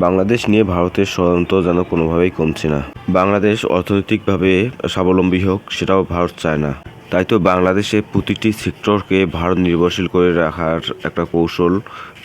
বাংলাদেশ নিয়ে ভারতের ষড়যন্ত্র যেন কোনোভাবেই কমছে না। বাংলাদেশ অর্থনৈতিকভাবে স্বাবলম্বী হোক, সেটাও ভারত চায় না। তাই তো বাংলাদেশে প্রতিটি সেক্টরকে ভারত নির্ভরশীল করে রাখার একটা কৌশল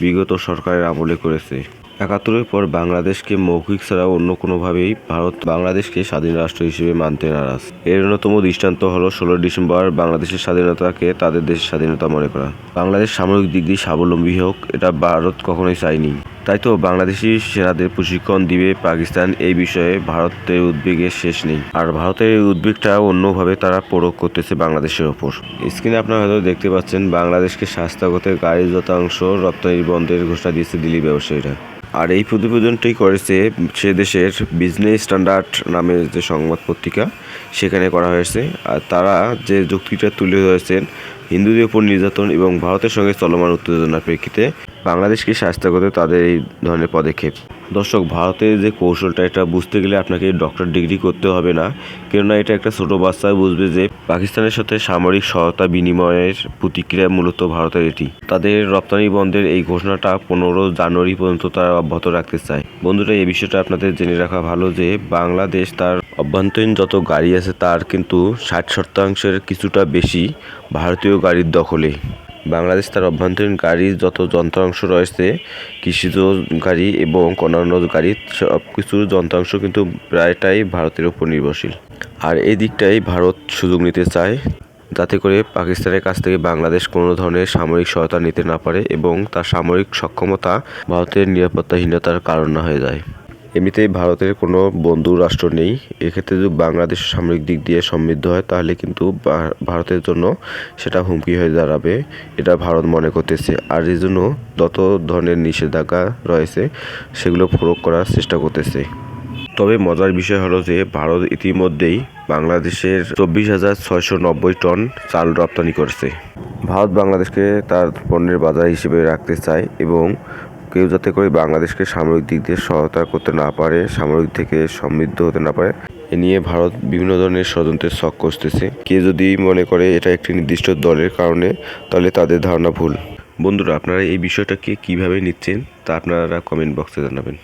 বিগত সরকারের আমলে করেছে। ৭১-এর পর বাংলাদেশকে মৌখিক ছাড়া অন্য কোনোভাবেই ভারত বাংলাদেশকে স্বাধীন রাষ্ট্র হিসেবে মানতে নারাজ। এর অন্যতম দৃষ্টান্ত হলো ১৬ ডিসেম্বর বাংলাদেশের স্বাধীনতাকে তাদের দেশের স্বাধীনতা মনে করা। বাংলাদেশ সামরিক দিক দিয়ে স্বাবলম্বী হোক, এটা ভারত কখনোই চায়নি। তাই তো বাংলাদেশি সেনাদের প্রশিক্ষণ দিবে পাকিস্তান, এই বিষয়ে ভারতের উদ্বেগের শেষ নেই। আর ভারতের এই উদ্বেগটা অন্যভাবে তারা প্রয়োগ করতেছে বাংলাদেশের ওপর। স্ক্রিনে আপনারা হয়তো দেখতে পাচ্ছেন, বাংলাদেশকে স্বাস্থ্যগত গাড়ির শতাংশ রপ্তানি বন্ধের ঘোষণা দিয়েছে দিল্লি ব্যবসায়ীরা। আর এই প্রতিবেদনটি করেছে সে দেশের বিজনেস স্ট্যান্ডার্ড নামে যে সংবাদ পত্রিকা, সেখানে করা হয়েছে। আর তারা যে যুক্তিটা তুলে ধরেছেন, হিন্দুদের উপর নির্যাতন এবং ভারতের সঙ্গে চলমান উত্তেজনার প্রেক্ষিতে বাংলাদেশকে শায়েস্তা করতে তাদের এই ধরনের পদক্ষেপ। দর্শক, ভারতের যে কৌশলটা, এটা বুঝতে গেলে আপনাকে ডক্টর ডিগ্রি করতে হবে না, কেননা এটা একটা ছোট বাচ্চা বুঝবে যে পাকিস্তানের সাথে সামরিক সহায়তা বিনিময়ের প্রতিক্রিয়া মূলত ভারতের এটি। তাদের রপ্তানি বন্ধের এই ঘোষণাটা ১৫ জানুয়ারি পর্যন্ত তারা অব্যাহত রাখতে চায়। বন্ধুরা, এই বিষয়টা আপনাদের জেনে রাখা ভালো যে বাংলাদেশ তার অভ্যন্তরীণ যত গাড়ি আছে তার কিন্তু ৬০% কিছুটা বেশি ভারতীয় গাড়ির দখলে। বাংলাদেশ তার অভ্যন্তরীণ গাড়ির যত যন্ত্রাংশ রয়েছে, কৃষিজ গাড়ি এবং অন্যান্য গাড়ির সব কিছুর যন্ত্রাংশ কিন্তু প্রায়টাই ভারতের উপর নির্ভরশীল। আর এই দিকটাই ভারত সুযোগ নিতে চায়, যাতে করে পাকিস্তানের কাছ থেকে বাংলাদেশ কোনো ধরনের সামরিক সহায়তা নিতে না পারে এবং তার সামরিক সক্ষমতা ভারতের নিরাপত্তাহীনতার কারণ না হয়ে যায়। এমনিতেই ভারতের কোনো বন্ধু রাষ্ট্র নেই। এক্ষেত্রে যদি বাংলাদেশ সামরিক দিক দিয়ে সমৃদ্ধ হয়, তাহলে কিন্তু ভারতের জন্য সেটা হুমকি হয়ে দাঁড়াবে, এটা ভারত মনে করতেছে। আর এই জন্য যত ধরনের নিষেধাজ্ঞা রয়েছে সেগুলো প্রয়োগ করার চেষ্টা করতেছে। তবে মজার বিষয় হলো যে ভারত ইতিমধ্যেই বাংলাদেশের ২৪,৬৯০ টন চাল রপ্তানি করেছে। ভারত বাংলাদেশকে তার পণ্যের বাজার হিসেবে রাখতে চায় এবং কেউ যাতে করে বাংলাদেশকে সামরিক দিক দিয়ে সহায়তা করতে না পারে, সামরিক থেকে সমৃদ্ধ হতে না পারে, এ নিয়ে ভারত বিভিন্ন ধরনের ষড়যন্ত্রের ছক কষতেছে। কেউ যদি মনে করে এটা একটি নির্দিষ্ট দলের কারণে, তাহলে তাদের ধারণা ভুল। বন্ধুরা, আপনারা এই বিষয়টাকে কিভাবে নিচ্ছেন তা আপনারা কমেন্ট বক্সে জানাবেন।